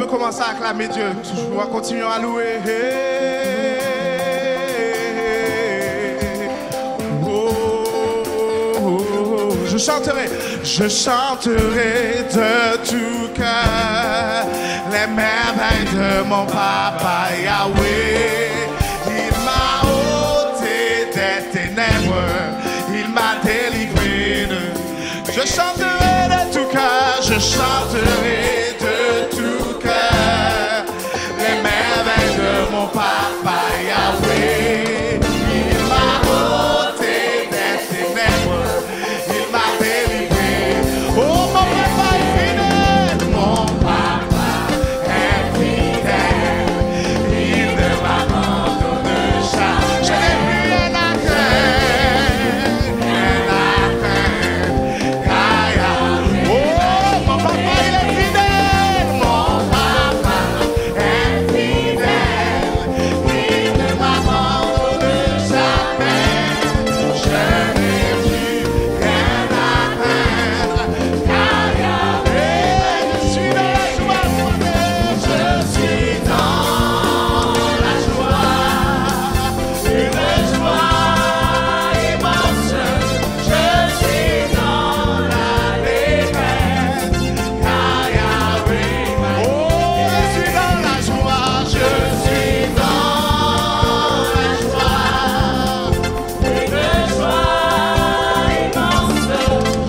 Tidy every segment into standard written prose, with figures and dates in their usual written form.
veut commencer à acclamer Dieu. On va continuer à louer. Je chanterai de tout cœur les merveilles de mon papa Yahweh. Il m'a ôté des ténèbres, il m'a délivré de... Je chanterai de tout cœur, je chanterai de tout cœur les merveilles de mon papa Yahweh. Il m'a ôté des ténèbres, il m'a délivré. Oh, mon papa est fidèle, mon papa est fidèle. Il ne m'abandonne jamais. Je n'ai plus rien à craindre, rien à craindre. Oh, mon papa il est fidèle, mon papa est fidèle. Il ne m'abandonne jamais. Je n'ai plus rien à craindre, car Yahweh, je suis dans la joie, je suis dans la joie, une joie immense. Je suis dans l'allégresse, car Yahweh m'a dit. Oh, je suis dans la joie, je suis dans la joie, une joie immense.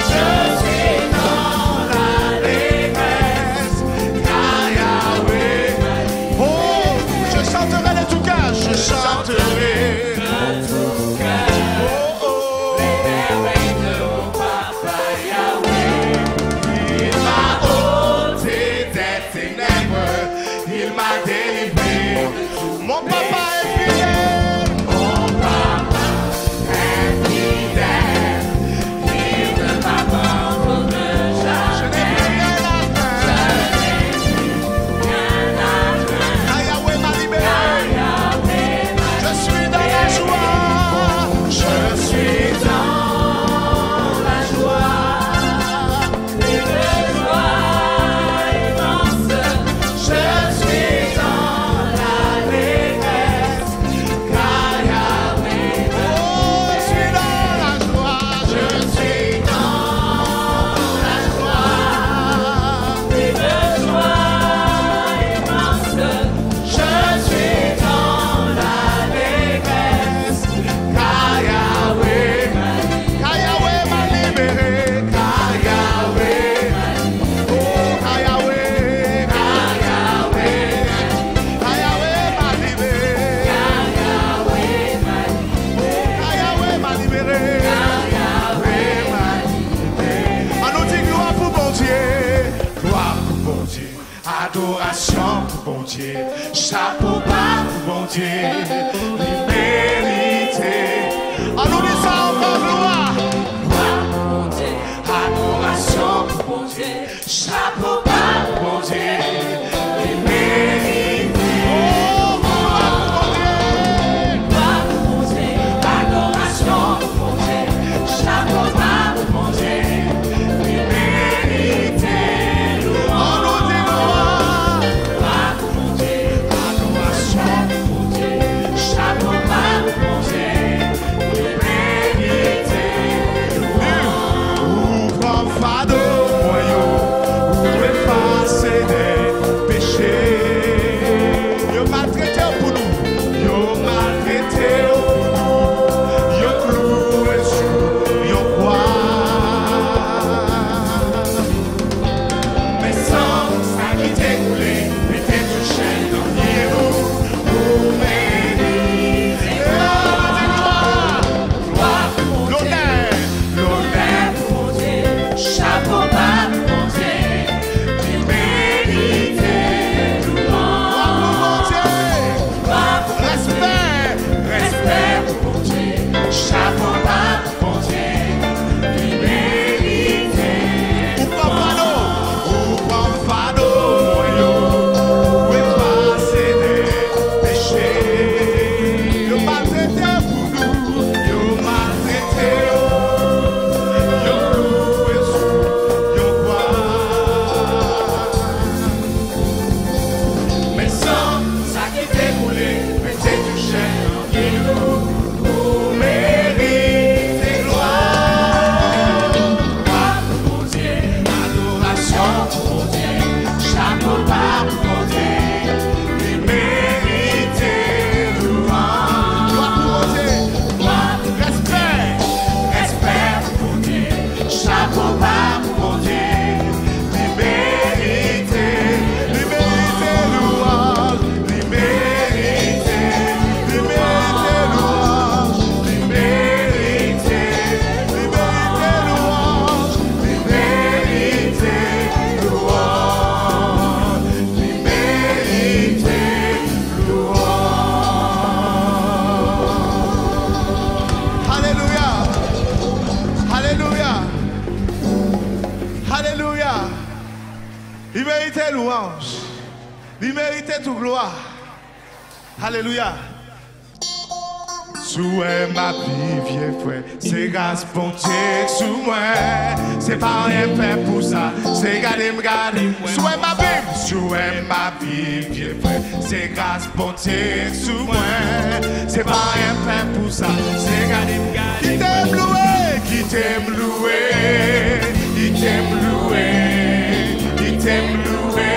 Je suis dans l'allégresse, car Yahweh m'a dit. Oh, je chanterai de tout cœur, je chanterai de tout cœur. Oh, oh, les merveilles de mon papa Yahweh. Il m'a ôté des ténèbres, il m'a délivré. Mon papa est fidèle, mon papa est fidèle. Il ne m'abandonne jamais. Je n'ai plus rien à craindre. Car Yahweh m'a libéré. Je suis dans la joie. Je suis dans la joie. Une joie immense. Je suis dans l'allégresse, car Yahweh m'a dit. Oh, je suis dans la joie. Je suis dans la joie. Une joie immense. Je suis dans l'allégresse, car Yahweh m'a dit. Car Yahweh m'a libéré. Car Yahweh m'a dit. Oh, car Yahweh, car Yahweh, car Yahweh m'a libéré. Car Yahweh m'a libéré. Car Yahweh m'a libéré. Car Yahweh m'a libéré. On nous dit gloire pour bon Dieu. Gloire pour bon Dieu. Adoration pour bon Dieu. Chapeau bas pour bon Dieu. Libérité. On nous dit ça encore, gloire. Gloire pour bon Dieu. Adoration pour bon Dieu. Chapeau bas pour bon Dieu. Libérité. Oh, gloire pour bon Dieu. Gloire pour bon Dieu. Adoration pour bon Dieu. Chapeau bas pour bon Dieu. Libérité. On nous dit gloire. Gloire pour bon Dieu. Adoration pour bon Dieu. Chapeau Il méritait toute gloire. Alléluia. Souhait ma vie, vieux frère, c'est grâce bonté sous moi. C'est pas rien fait pour ça, c'est garder. Souhait ma vie, vieux frère, c'est grâce bonté sous moi. C'est pas rien fait pour ça, c'est garder. Qui t'aime loué, qui t'aime loué, qui t'aime loué, qui t'aime loué,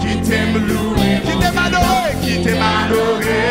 qui t'aime loué, qui t'aime adoré, qui t'aime adoré.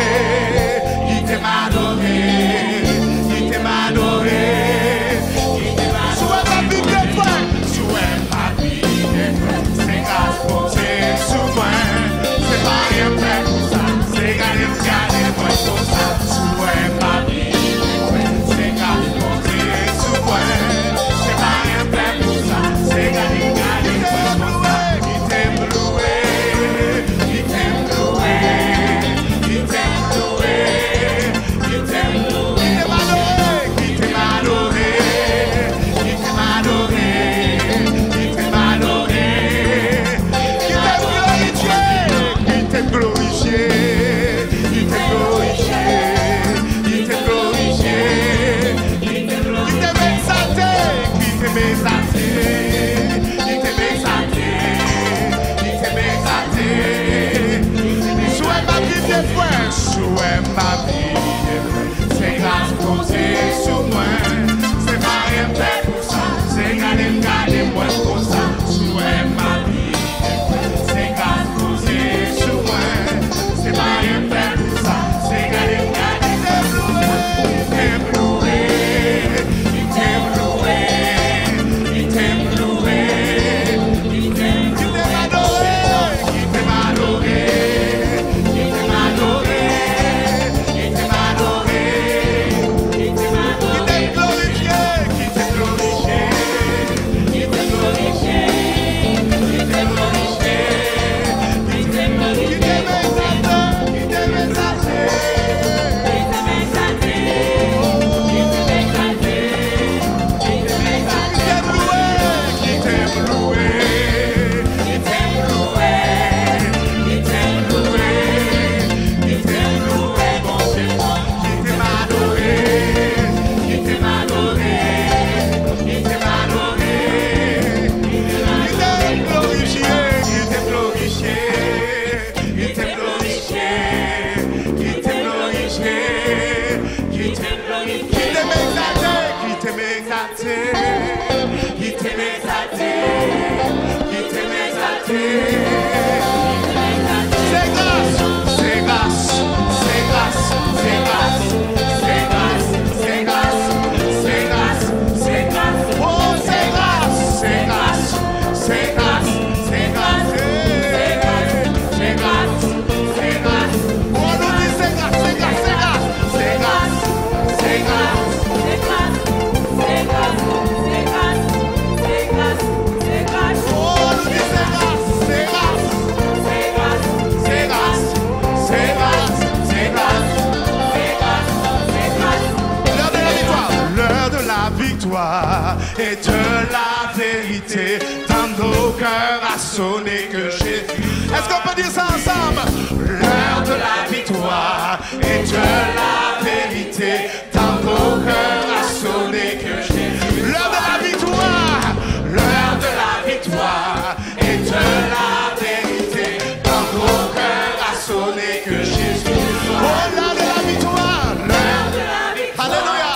Et de la vérité dans nos cœurs a sonné que Jésus. Est-ce qu'on peut dire ça ensemble? L'heure de la victoire et de la vérité dans nos cœurs a sonné que Jésus. L'heure de la victoire, l'heure de la victoire et de la vérité dans nos cœurs a sonné que Jésus. Oh, l'heure de la victoire, l'heure de la victoire. Alléluia.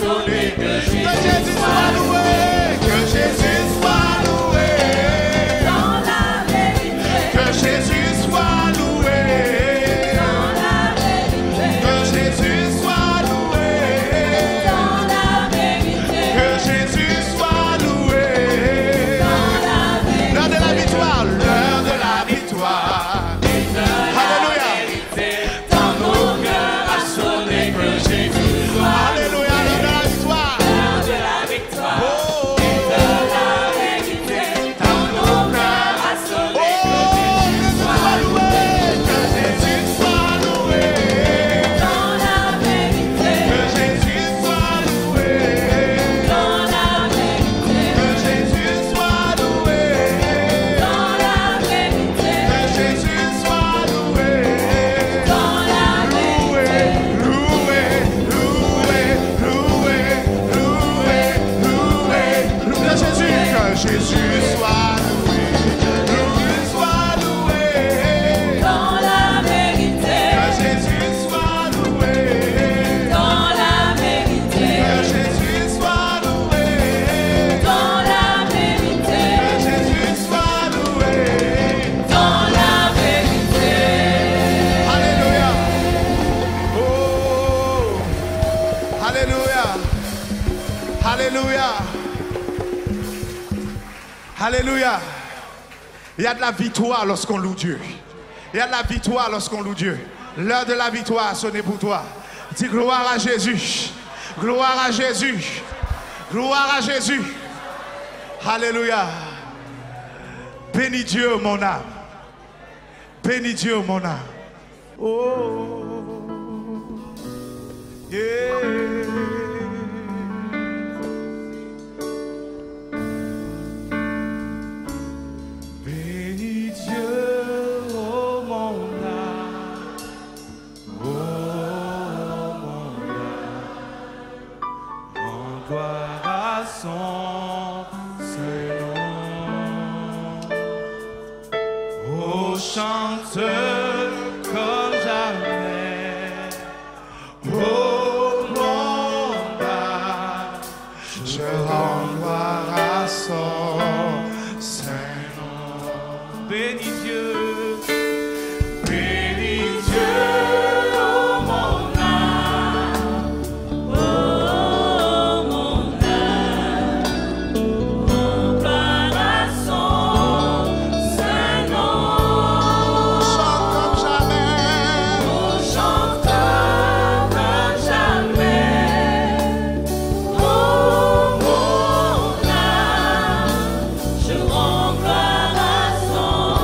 Que Jésus soit loué, que Jésus soit loué. Alléluia. Il y a de la victoire lorsqu'on loue Dieu. Il y a de la victoire lorsqu'on loue Dieu. L'heure de la victoire a sonné pour toi. Dis gloire à Jésus. Gloire à Jésus. Gloire à Jésus. Alléluia. Bénis Dieu, mon âme. Bénis Dieu, mon âme. Oh. Yeah. Chante comme jamais, oh mon âme, je rends gloire à son Saint-Nom. Bénis Dieu, oh mon âme, oh mon âme, rends gloire à son Saint-Nom. Chante comme jamais, oh mon âme, je rends gloire à son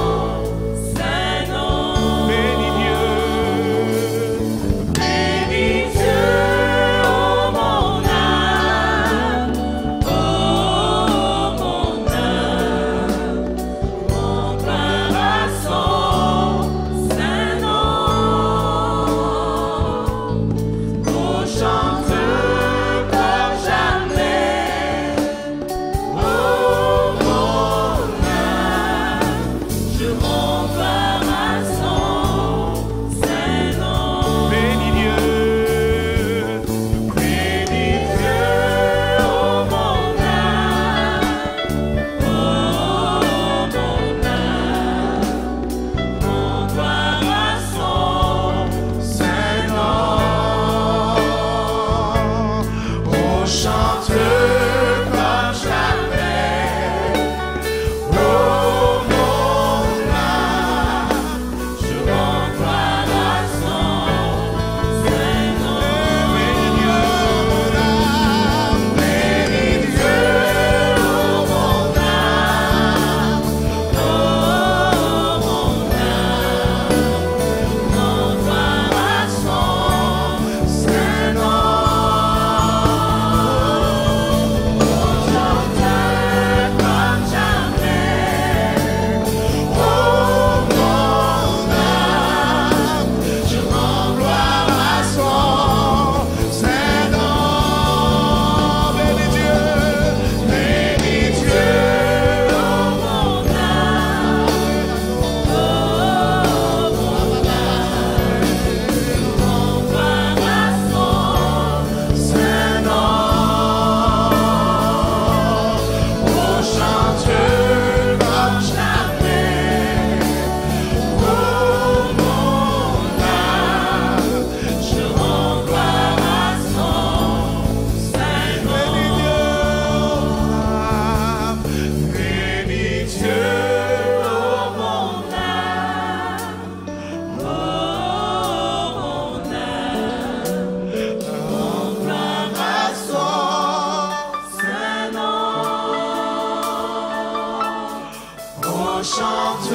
Saint-Nom. Bénis Dieu, mon âme, oh mon âme, rends gloire à son Saint-Nom. Oh, chante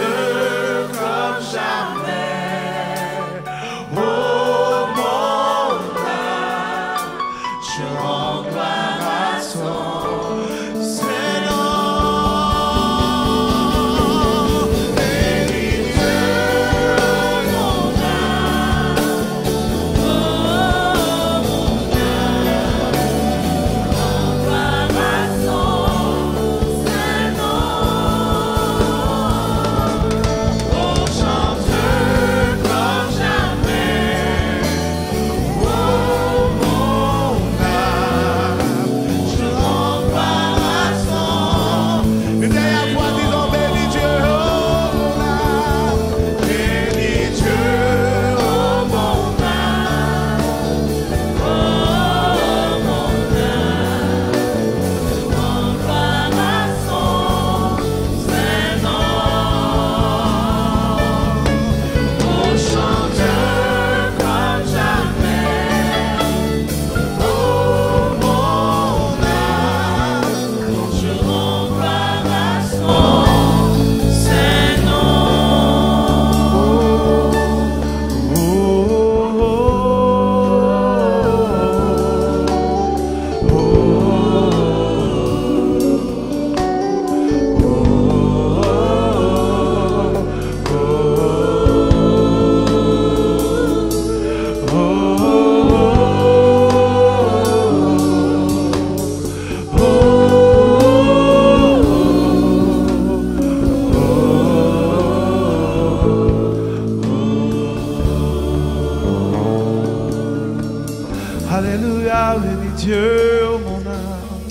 Dieu, oh mon âme,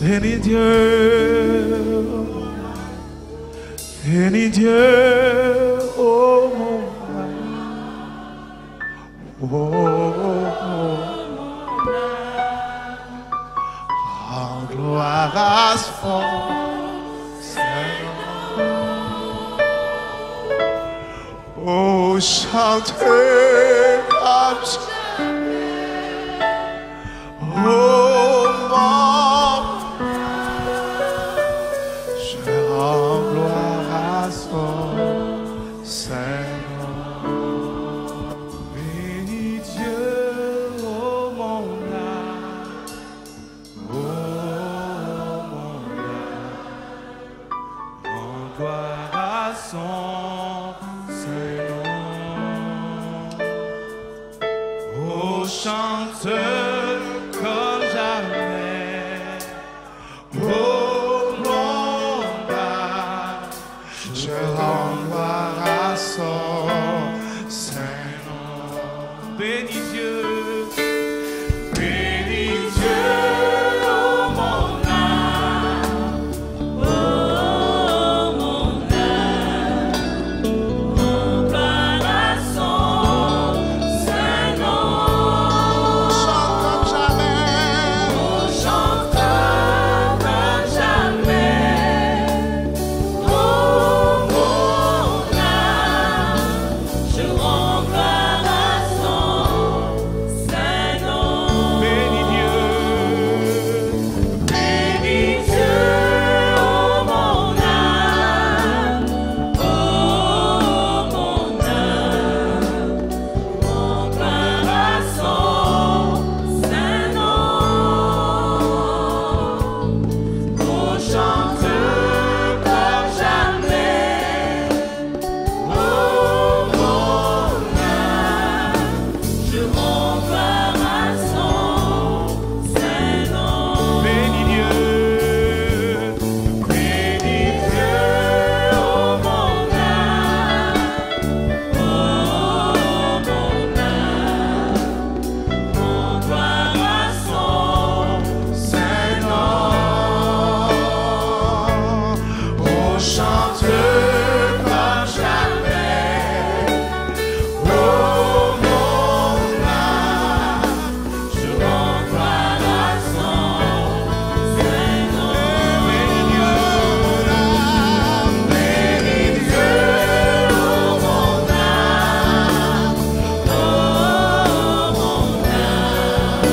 bénis Dieu, bénis Dieu, oh mon âme, oh, oh, oh. En gloire à son Seigneur. Oh, chantez comme jamais. Oh, mon je rends gloire à son Seigneur. Bénis Dieu, oh mon âme, oh mon âme, rends gloire à son Seigneur. Oh, chante comme jamais. Oh mon âme, je rends gloire à son Seigneur. Bénis Dieu, bénis Dieu, oh mon âme, oh mon âme, rends gloire à son Seigneur. Chante comme jamais, oh chante comme jamais, oh mon âme, je rends gloire à son Seigneur. Bénis Dieu, oh mon âme, oh mon âme, rends gloire à son Seigneur. Oh chante comme jamais, oh mon âme, je rends gloire à son Seigneur. Bénis Dieu, oh mon âme, oh mon âme, rends gloire à son Seigneur. Oh chante comme jamais, oh mon âme, je rends gloire à son Seigneur. Bénis Dieu, mon âme, bénis Dieu, oh mon âme, oh mon âme,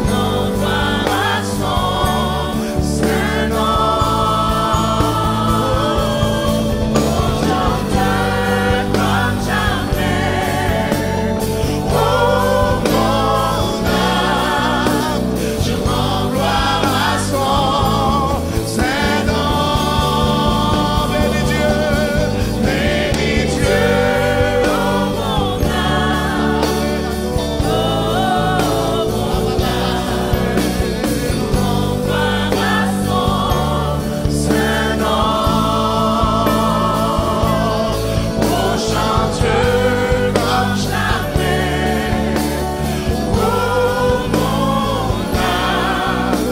rends gloire à son Seigneur. Oh chante comme jamais, oh mon âme, je rends gloire à son Seigneur. Bénis Dieu, oh mon âme, oh mon âme, rends gloire à son Seigneur. Oh chante comme jamais, oh mon âme,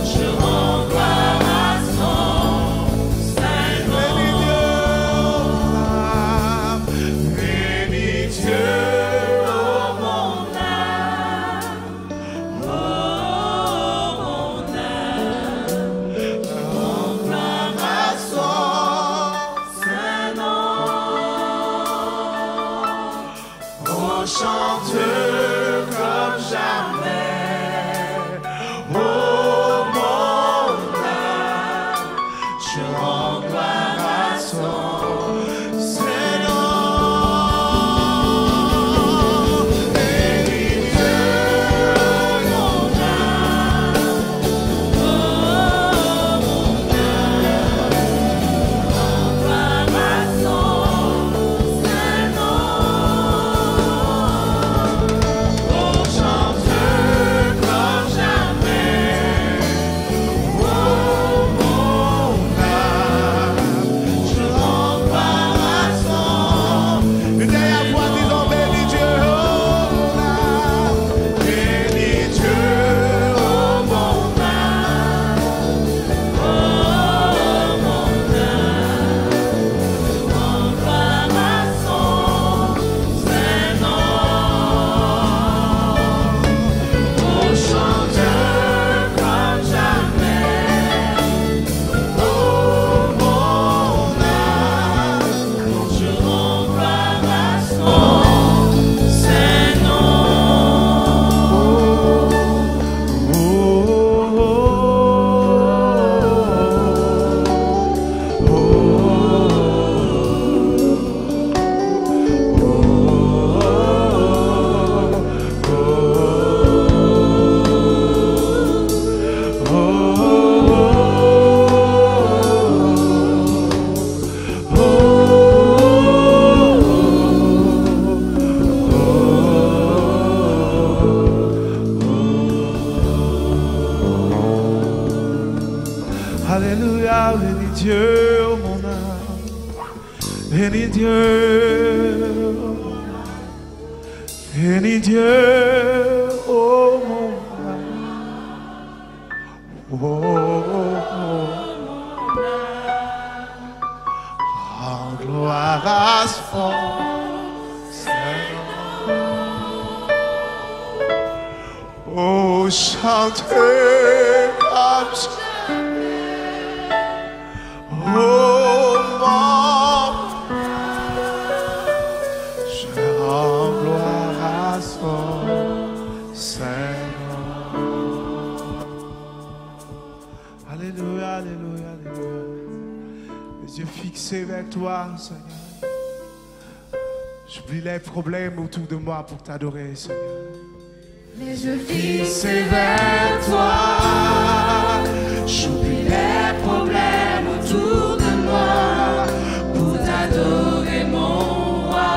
je rends gloire à son Seigneur. Bénis Dieu, oh mon âme, oh mon âme, rends gloire à son Seigneur. Oh chante comme jamais, oh mon âme, je rends gloire à son Seigneur. Bénis Dieu, mon âme, oh mon âme, rends gloire à son Seigneur. Oh chante comme jamais, oh mon âme, je rends Bénis Dieu, bénis Dieu, oh mon âme. En gloire à son Seigneur. Oh, chantez comme jamais. Oh, mon je rends gloire à son Seigneur. Alléluia, alléluia, alléluia. Les yeux fixés vers toi, Seigneur. J'oublie les problèmes autour de moi pour t'adorer, Seigneur. Les yeux fixés vers toi, j'oublie les problèmes autour de moi pour t'adorer, mon roi,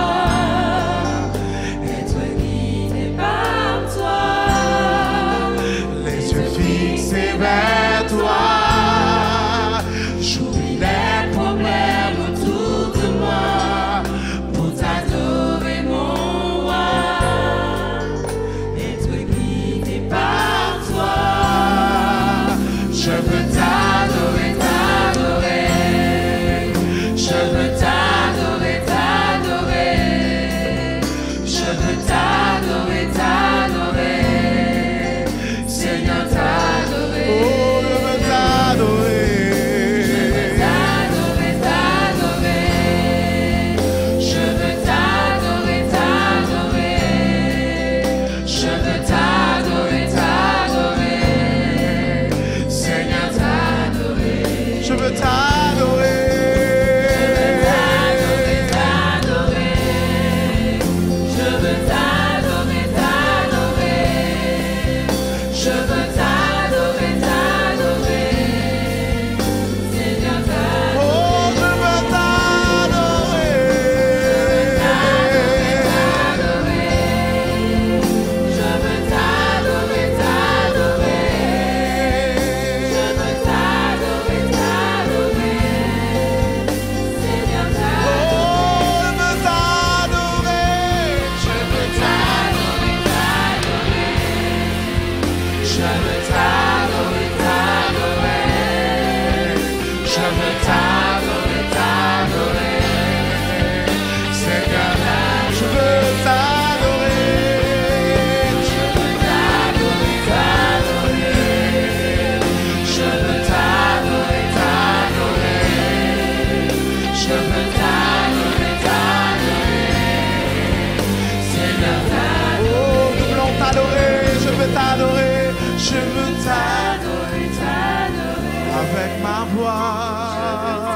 être guidé par toi. Les yeux fixés vers toi, J'oublie les problèmes autour de moi pour t'adorer, mon roi, être guidé par toi. je veux T'adorer, t'adorer, je veux t'adorer, t'adorer, je veux t'adorer, t'adorer, Seigneur, t'adorer. oh, je veux t'adorer. T'adorer, t'adorer, je veux t'adorer, t'adorer, je veux t'adorer, t'adorer, Seigneur, t'adorer. Je veux t'adorer. Je veux t'adorer, t'adorer, je veux t'adorer, t'adorer, Seigneur, t'adorer. Oh, je veux t'adorer. Je veux t'adorer, t'adorer, je veux t'adorer, t'adorer, Seigneur, t'adorer. Je veux t'adorer. Je veux t'adorer, t'adorer, Seigneur, je veux t'adorer. je veux t'adorer, t'adorer, je veux t'adorer, t'adorer, je veux t'adorer, t'adorer, Seigneur, Oh, nous voulons t'adorer. Je veux t'adorer. Je veux t'adorer. t'adorer, t'adorer, Avec ma voix.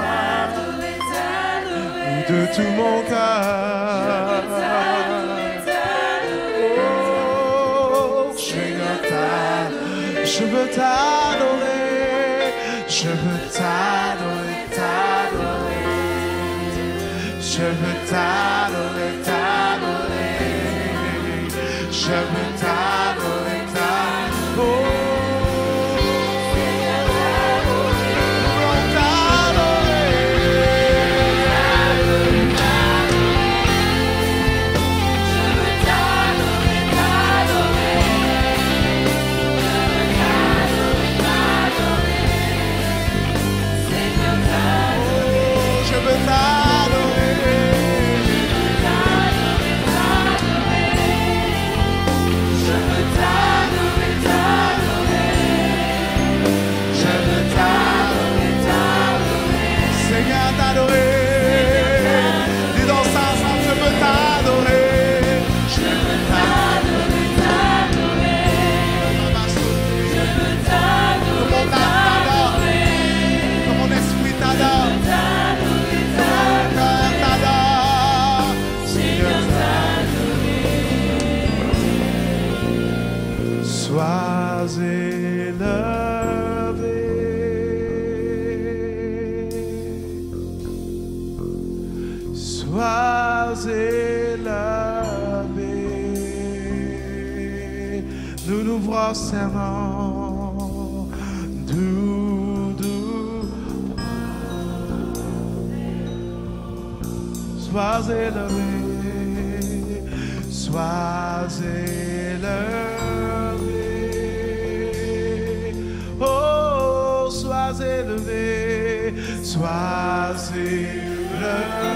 t'adorer, t'adorer, De tout mon cœur. Oh, Seigneur, je veux t'adorer. Je veux t'adorer, t'adorer. Je veux t'adorer, t'adorer. Je veux t'adorer, t'adorer. Oh, nous voulons t'adorer. Je veux Seigneur, t'adorer. Dis dans ça ensemble, je veux t'adorer. Je veux t'adorer, que mon âme t'adore, que mon esprit t'adore, que mon cœur t'adore. Seigneur, sois élevé. Sois élevé. Nous nous prosternerons. Doux, doux. sois élevé, sois élevé. Oh, sois élevé, sois élevé.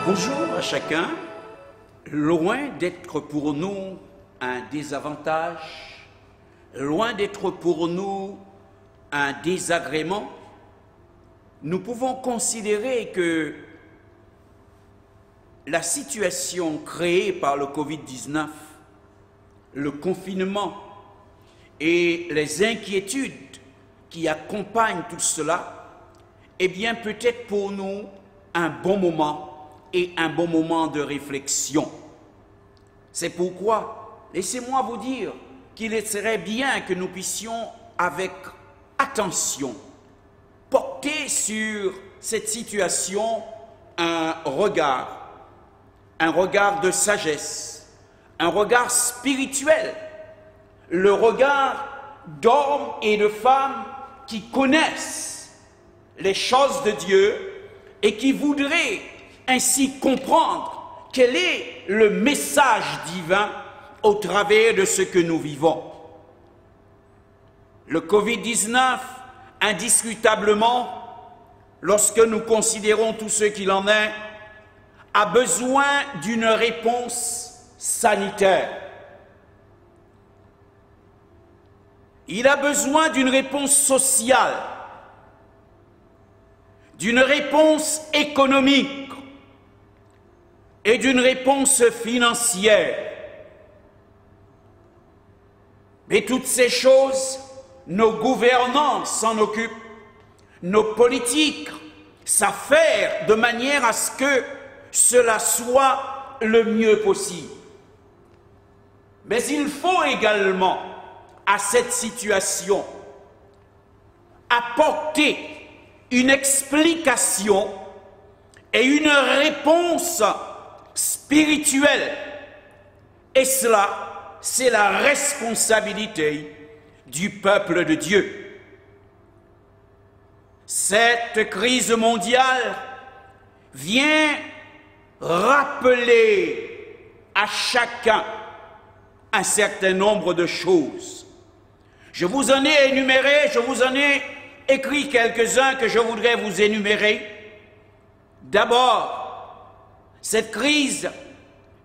Bonjour à chacun. Loin d'être pour nous un désavantage, loin d'être pour nous un désagrément, nous pouvons considérer que la situation créée par le Covid-19, le confinement et les inquiétudes qui accompagnent tout cela, eh bien peut-être pour nous un bon moment et un bon moment de réflexion. C'est pourquoi, laissez-moi vous dire qu'il serait bien que nous puissions avec attention porter sur cette situation un regard de sagesse, un regard spirituel, le regard d'hommes et de femmes qui connaissent les choses de Dieu et qui voudraient ainsi comprendre quel est le message divin au travers de ce que nous vivons. Le Covid-19, indiscutablement, lorsque nous considérons tout ce qu'il en est, a besoin d'une réponse sanitaire. Il a besoin d'une réponse sociale, d'une réponse économique et d'une réponse financière. Mais toutes ces choses, nos gouvernants s'en occupent, nos politiques savent faire de manière à ce que cela soit le mieux possible. Mais il faut également, à cette situation, apporter une explication et une réponse spirituelle. Et cela, c'est la responsabilité du peuple de Dieu. Cette crise mondiale vient rappeler à chacun un certain nombre de choses. Je vous en ai énuméré, je vous en ai écrit quelques-uns que je voudrais vous énumérer. D'abord, cette crise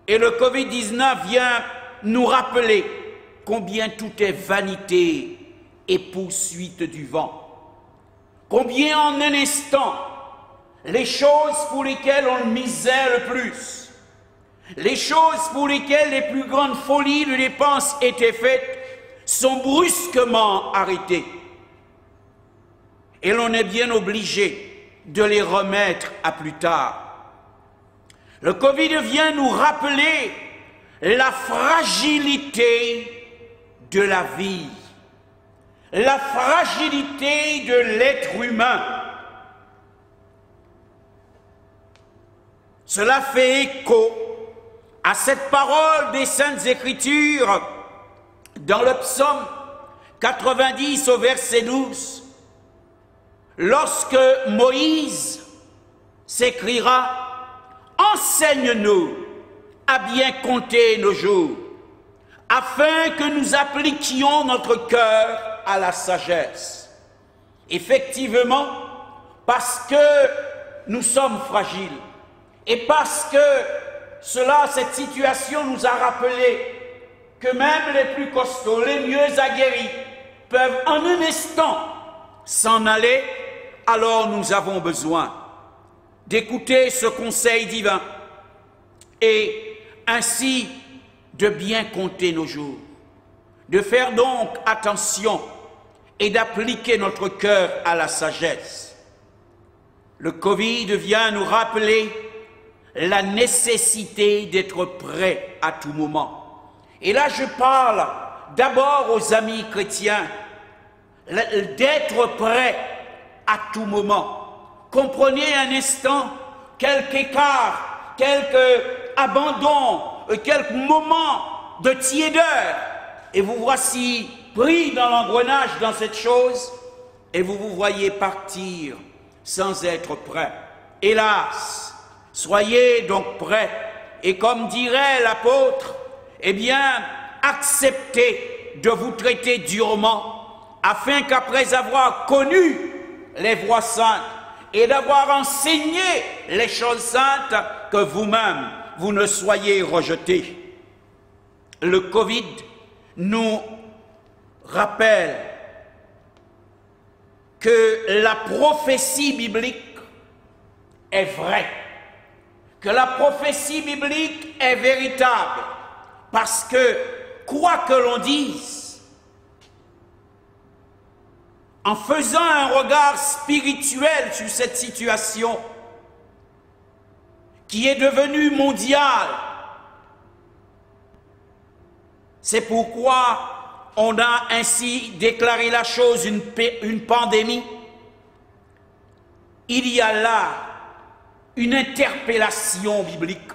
et le Covid-19 vient nous rappeler combien tout est vanité et poursuite du vent. Combien en un instant, les choses pour lesquelles on misait le plus, les choses pour lesquelles les plus grandes folies de dépenses étaient faites, sont brusquement arrêtées. Et l'on est bien obligé de les remettre à plus tard. Le Covid vient nous rappeler la fragilité de la vie, la fragilité de l'être humain. Cela fait écho à cette parole des Saintes Écritures dans le psaume 90 au verset 12. Lorsque Moïse s'écriera « Enseigne-nous à bien compter nos jours, afin que nous appliquions notre cœur à la sagesse. » Effectivement, parce que nous sommes fragiles, et parce que cette situation nous a rappelé que même les plus costauds, les mieux aguerris, peuvent en un instant s'en aller, alors nous avons besoin d'écouter ce conseil divin et ainsi de bien compter nos jours, de faire donc attention et d'appliquer notre cœur à la sagesse. Le Covid vient nous rappeler la nécessité d'être prêt à tout moment. Et là, je parle d'abord aux amis chrétiens, d'être prêt à tout moment. Comprenez un instant quelque écart, quelque abandon, quelques moments de tiédeur, et vous voici pris dans l'engrenage dans cette chose, et vous vous voyez partir sans être prêt. Hélas, soyez donc prêts, et comme dirait l'apôtre, eh bien, acceptez de vous traiter durement, afin qu'après avoir connu les voies saintes et d'avoir enseigné les choses saintes, que vous-même, vous ne soyez rejetés. Le Covid nous rappelle que la prophétie biblique est vraie, que la prophétie biblique est véritable, parce que, quoi que l'on dise, en faisant un regard spirituel sur cette situation qui est devenue mondiale, c'est pourquoi on a ainsi déclaré la chose une pandémie. Il y a là une interpellation biblique.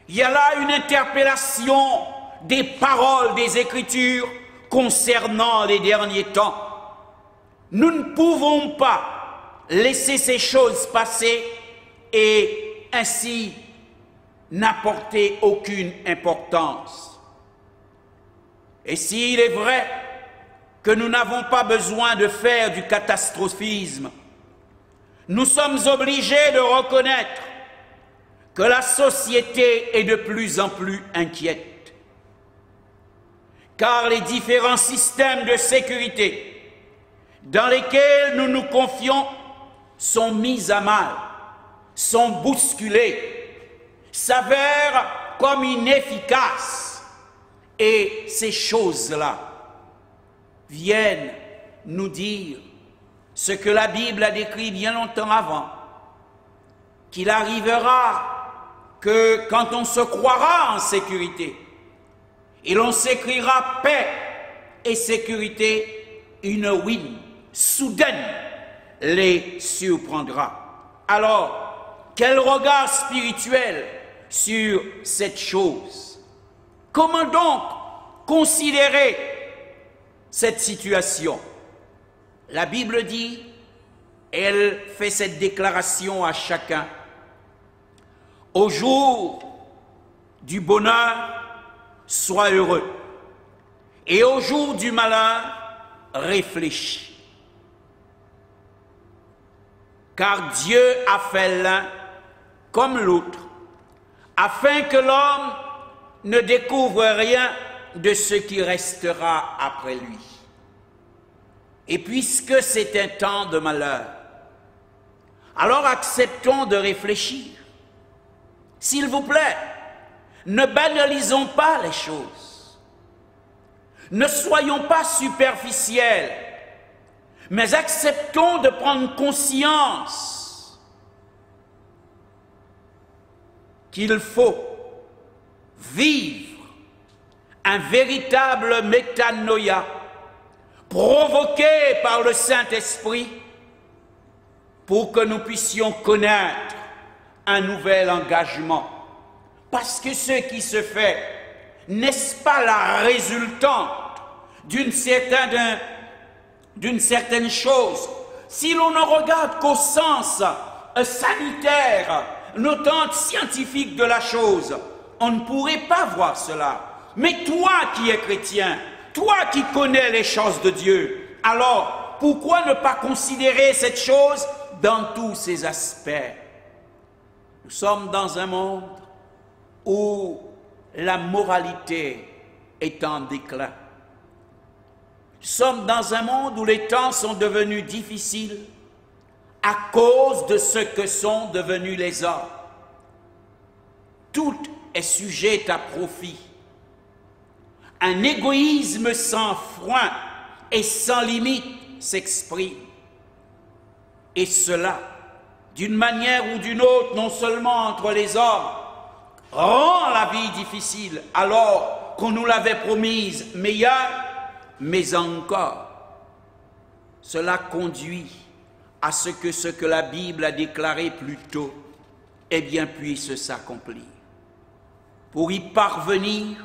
Il y a là une interpellation des paroles des Écritures concernant les derniers temps. Nous ne pouvons pas laisser ces choses passer et ainsi n'apporter aucune importance. Et s'il est vrai que nous n'avons pas besoin de faire du catastrophisme, nous sommes obligés de reconnaître que la société est de plus en plus inquiète, car les différents systèmes de sécurité dans lesquels nous nous confions sont mis à mal, sont bousculés, s'avèrent comme inefficaces. Et ces choses-là viennent nous dire ce que la Bible a décrit bien longtemps avant, qu'il arrivera que quand on se croira en sécurité, et l'on s'écrira paix et sécurité, une ruine soudaine les surprendra. Alors, quel regard spirituel sur cette chose? Comment donc considérer cette situation? La Bible dit, elle fait cette déclaration à chacun. Au jour du bonheur, sois heureux. Et au jour du malheur, réfléchis. Car Dieu a fait l'un comme l'autre, afin que l'homme ne découvre rien de ce qui restera après lui. Et puisque c'est un temps de malheur, alors acceptons de réfléchir. S'il vous plaît, ne banalisons pas les choses. Ne soyons pas superficiels, mais acceptons de prendre conscience qu'il faut vivre un véritable métanoïa provoqué par le Saint-Esprit pour que nous puissions connaître un nouvel engagement. Parce que ce qui se fait, n'est-ce pas la résultante d'une certaine chose? Si l'on ne regarde qu'au sens sanitaire, notante scientifique de la chose, on ne pourrait pas voir cela. Mais toi qui es chrétien, toi qui connais les choses de Dieu, alors pourquoi ne pas considérer cette chose dans tous ses aspects? Nous sommes dans un monde où la moralité est en déclin. Nous sommes dans un monde où les temps sont devenus difficiles à cause de ce que sont devenus les hommes. Tout est sujet à profit. Un égoïsme sans frein et sans limite s'exprime. Et cela, d'une manière ou d'une autre, non seulement entre les hommes, rend la vie difficile alors qu'on nous l'avait promise meilleure, mais encore, cela conduit à ce que la Bible a déclaré plus tôt, eh bien, puisse s'accomplir. Pour y parvenir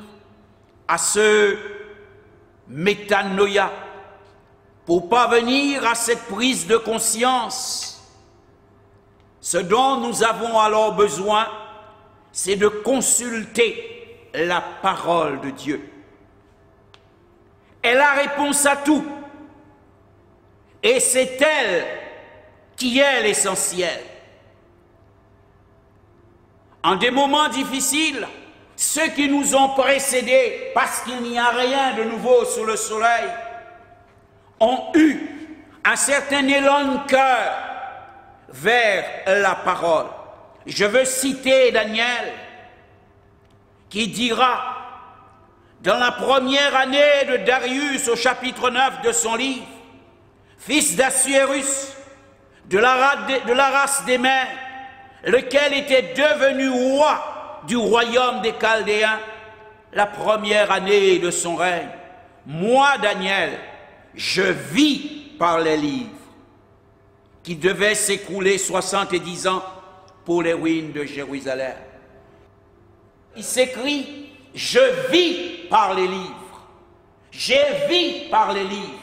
à ce métanoïa, pour parvenir à cette prise de conscience, ce dont nous avons alors besoin, c'est de consulter la parole de Dieu. Elle a réponse à tout. Et c'est elle qui est l'essentiel. En des moments difficiles, ceux qui nous ont précédés, parce qu'il n'y a rien de nouveau sous le soleil, ont eu un certain élan de cœur vers la parole. Je veux citer Daniel, qui dira, dans la première année de Darius, au chapitre 9 de son livre, fils d'Assuérus, de la race des Mèdes, lequel était devenu roi du royaume des Chaldéens, la première année de son règne. Moi, Daniel, je vis par les livres, qui devaient s'écrouler 70 ans pour les ruines de Jérusalem. Il s'écrit, je vis par les livres, j'ai vu par les livres,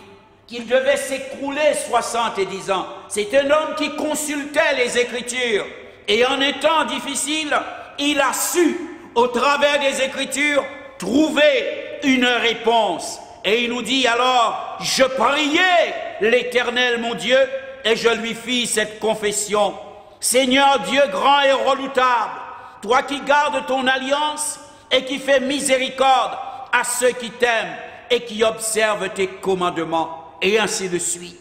qu'il devait s'écrouler 70 ans. C'est un homme qui consultait les Écritures, et en étant difficile, il a su, au travers des Écritures, trouver une réponse. Et il nous dit alors, je priais l'Éternel mon Dieu, et je lui fis cette confession. Seigneur Dieu grand et redoutable, toi qui gardes ton alliance et qui fais miséricorde à ceux qui t'aiment et qui observent tes commandements, et ainsi de suite.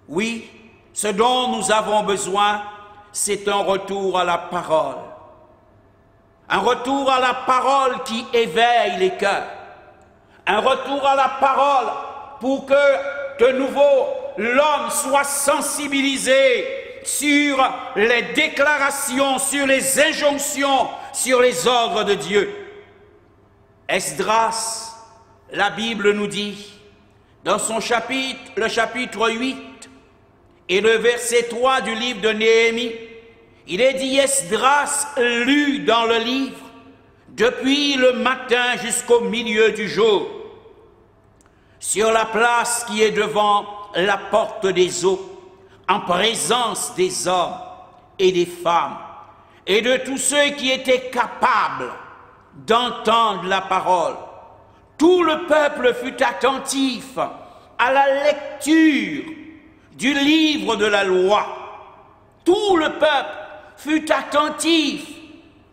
Oui, ce dont nous avons besoin, c'est un retour à la parole. Un retour à la parole qui éveille les cœurs. Un retour à la parole pour que de nouveau l'homme soit sensibilisé sur les déclarations, sur les injonctions, sur les ordres de Dieu. Esdras, la Bible nous dit, dans son chapitre, le chapitre 8, et le verset 3 du livre de Néhémie, il est dit, Esdras lut dans le livre, depuis le matin jusqu'au milieu du jour, sur la place qui est devant la porte des eaux, en présence des hommes et des femmes, et de tous ceux qui étaient capables d'entendre la parole. Tout le peuple fut attentif à la lecture du livre de la loi. Tout le peuple fut attentif.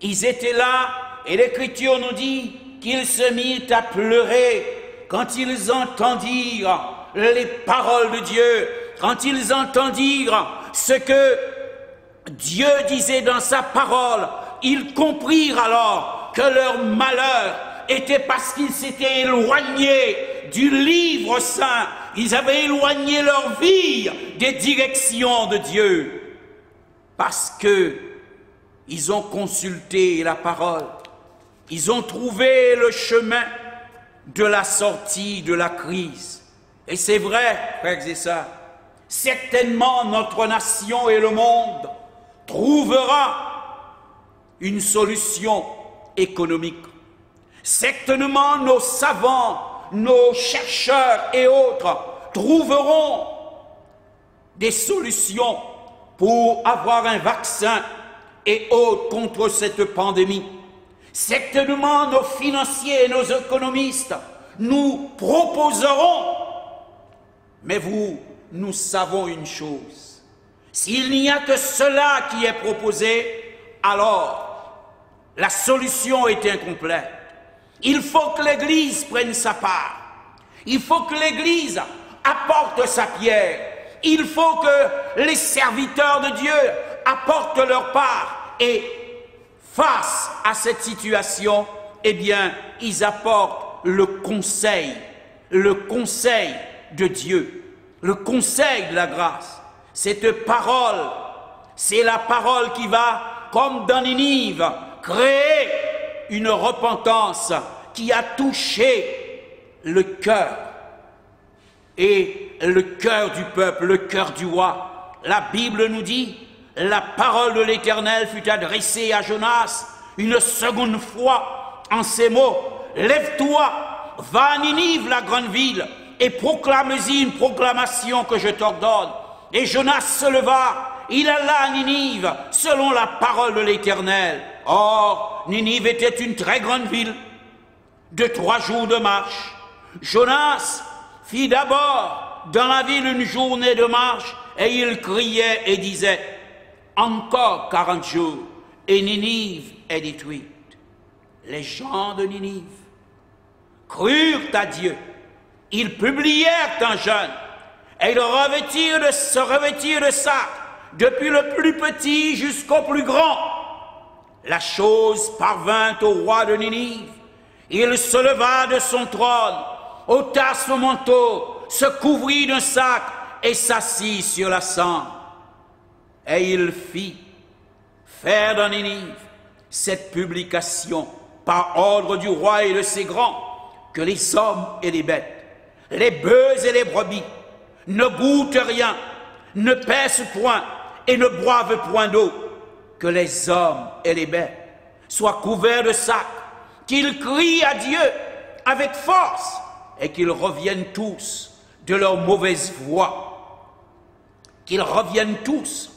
Ils étaient là, et l'Écriture nous dit qu'ils se mirent à pleurer quand ils entendirent les paroles de Dieu, quand ils entendirent ce que Dieu disait dans sa parole. Ils comprirent alors que leur malheur était parce qu'ils s'étaient éloignés du livre saint. Ils avaient éloigné leur vie des directions de Dieu parce que ils ont consulté la parole. Ils ont trouvé le chemin de la sortie de la crise. Et c'est vrai, frères et sœurs, certainement notre nation et le monde trouvera une solution économique. Certainement nos savants, nos chercheurs et autres trouveront des solutions pour avoir un vaccin et autres contre cette pandémie. Certainement nos financiers et nos économistes nous proposeront, mais nous savons une chose, s'il n'y a que cela qui est proposé, alors la solution est incomplète. Il faut que l'Église prenne sa part. Il faut que l'Église apporte sa pierre. Il faut que les serviteurs de Dieu apportent leur part. Et face à cette situation, eh bien, ils apportent le conseil de Dieu, le conseil de la grâce. Cette parole, c'est la parole qui va, comme dans Ninive, créer une repentance qui a touché le cœur et le cœur du peuple, le cœur du roi. La Bible nous dit, la parole de l'Éternel fut adressée à Jonas une seconde fois en ces mots, lève-toi, va à Ninive, la grande ville, et proclame-y une proclamation que je t'ordonne. Et Jonas se leva, il alla à Ninive selon la parole de l'Éternel. Or, Ninive était une très grande ville de 3 jours de marche. Jonas fit d'abord dans la ville une journée de marche et il criait et disait, encore 40 jours, et Ninive est détruite. Les gens de Ninive crurent à Dieu. Ils publièrent un jeûne et ils se revêtirent de sac, depuis le plus petit jusqu'au plus grand. La chose parvint au roi de Ninive. Il se leva de son trône, ôta son manteau, se couvrit d'un sac et s'assit sur la cendre. Et il fit faire dans Ninive cette publication par ordre du roi et de ses grands, que les hommes et les bêtes, les bœufs et les brebis, ne goûtent rien, ne pèsent point et ne boivent point d'eau, que les hommes et les bêtes soient couverts de sacs, qu'ils crient à Dieu avec force et qu'ils reviennent tous de leur mauvaise voie, qu'ils reviennent tous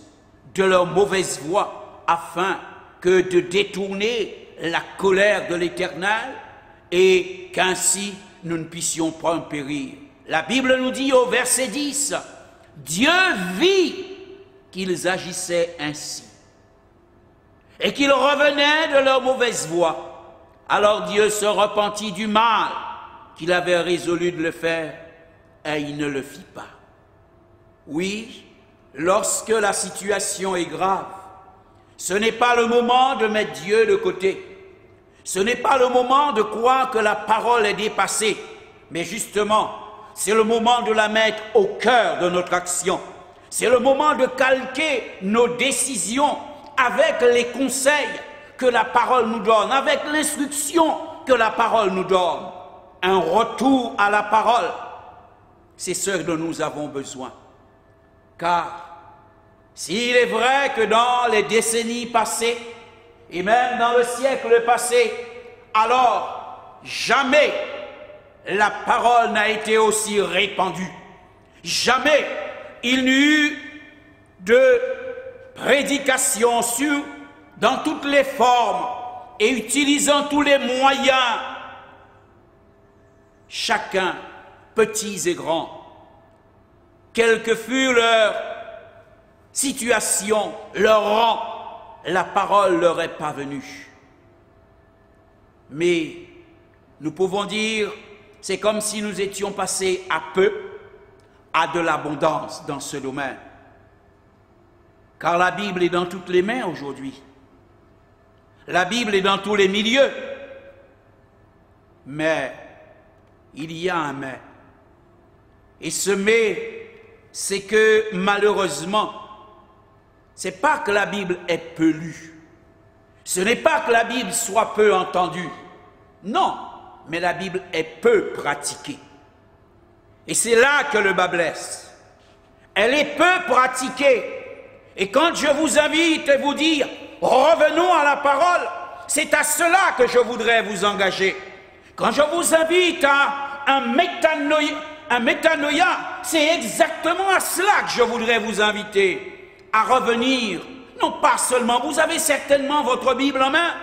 de leur mauvaise voie afin que de détourner la colère de l'Éternel et qu'ainsi nous ne puissions pas en périr. La Bible nous dit au verset 10, Dieu vit qu'ils agissaient ainsi et qu'ils revenaient de leur mauvaise voie. Alors Dieu se repentit du mal qu'il avait résolu de le faire et il ne le fit pas. Oui, lorsque la situation est grave, ce n'est pas le moment de mettre Dieu de côté. Ce n'est pas le moment de croire que la parole est dépassée, mais justement, c'est le moment de la mettre au cœur de notre action. C'est le moment de calquer nos décisions avec les conseils que la parole nous donne, avec l'instruction que la parole nous donne. Un retour à la parole, c'est ce dont nous avons besoin. Car s'il est vrai que dans les décennies passées, et même dans le siècle passé, alors jamais la parole n'a été aussi répandue. Jamais il n'y eut de prédication dans toutes les formes et utilisant tous les moyens, chacun, petits et grands, quelle que fût leur situation, leur rang, la parole leur est parvenue. Mais nous pouvons dire, c'est comme si nous étions passés à peu à de l'abondance dans ce domaine. Car la Bible est dans toutes les mains aujourd'hui. La Bible est dans tous les milieux. Mais il y a un mais. Et ce mais, c'est que malheureusement, c'est pas que la Bible est peu lue. Ce n'est pas que la Bible soit peu entendue. Non, mais la Bible est peu pratiquée. Et c'est là que le bas blesse. Elle est peu pratiquée. Et quand je vous invite à vous dire, revenons à la parole, c'est à cela que je voudrais vous engager. Quand je vous invite à un métanoïa, c'est exactement à cela que je voudrais vous inviter. À revenir, non pas seulement, vous avez certainement votre Bible en main,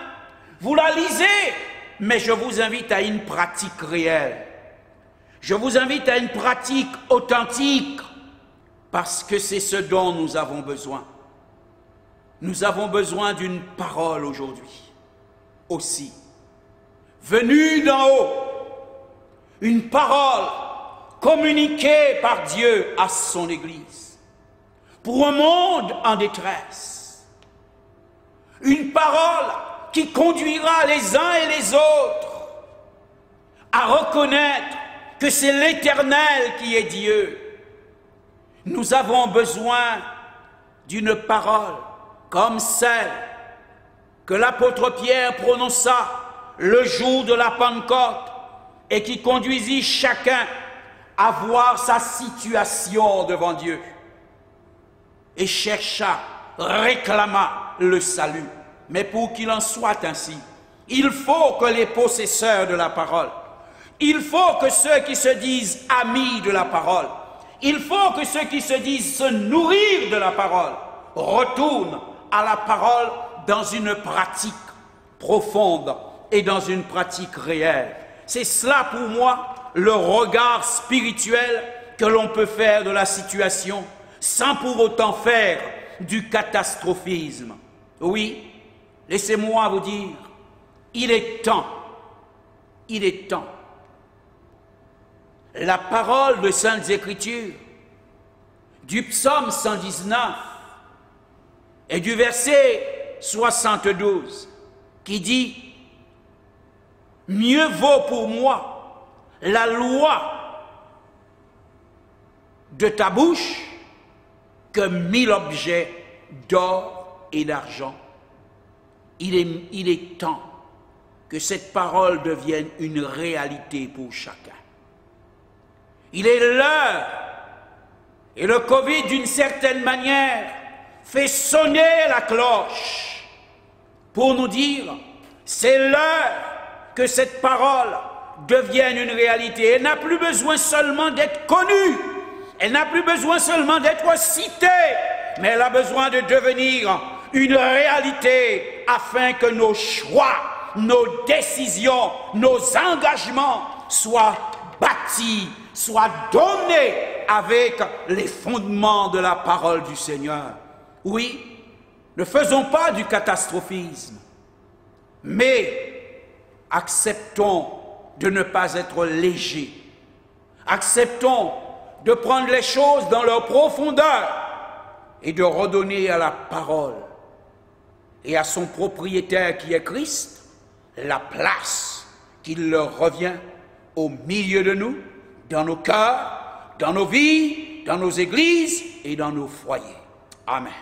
vous la lisez, mais je vous invite à une pratique réelle. Je vous invite à une pratique authentique, parce que c'est ce dont nous avons besoin. Nous avons besoin d'une parole aujourd'hui, aussi, venue d'en haut, une parole communiquée par Dieu à son Église. Pour un monde en détresse, une parole qui conduira les uns et les autres à reconnaître que c'est l'Éternel qui est Dieu. Nous avons besoin d'une parole comme celle que l'apôtre Pierre prononça le jour de la Pentecôte et qui conduisit chacun à voir sa situation devant Dieu. Et chercha, réclama le salut. Mais pour qu'il en soit ainsi, il faut que les possesseurs de la parole, il faut que ceux qui se disent amis de la parole, il faut que ceux qui se disent se nourrir de la parole, retournent à la parole dans une pratique profonde et dans une pratique réelle. C'est cela pour moi le regard spirituel que l'on peut faire de la situation. sans pour autant faire du catastrophisme. Oui, laissez-moi vous dire, il est temps, la parole de Saintes Écritures, du psaume 119 et du verset 72, qui dit « Mieux vaut pour moi la loi de ta bouche que 1000 objets d'or et d'argent. » Il est temps que cette parole devienne une réalité pour chacun. Il est l'heure, et le Covid, d'une certaine manière, fait sonner la cloche pour nous dire, c'est l'heure que cette parole devienne une réalité. Elle n'a plus besoin seulement d'être connue, elle n'a plus besoin seulement d'être citée, mais elle a besoin de devenir une réalité afin que nos choix, nos décisions, nos engagements soient bâtis, soient donnés avec les fondements de la parole du Seigneur. Oui, ne faisons pas du catastrophisme, mais acceptons de ne pas être légers. Acceptons de prendre les choses dans leur profondeur et de redonner à la parole et à son propriétaire qui est Christ la place qu'il leur revient au milieu de nous, dans nos cœurs, dans nos vies, dans nos églises et dans nos foyers. Amen.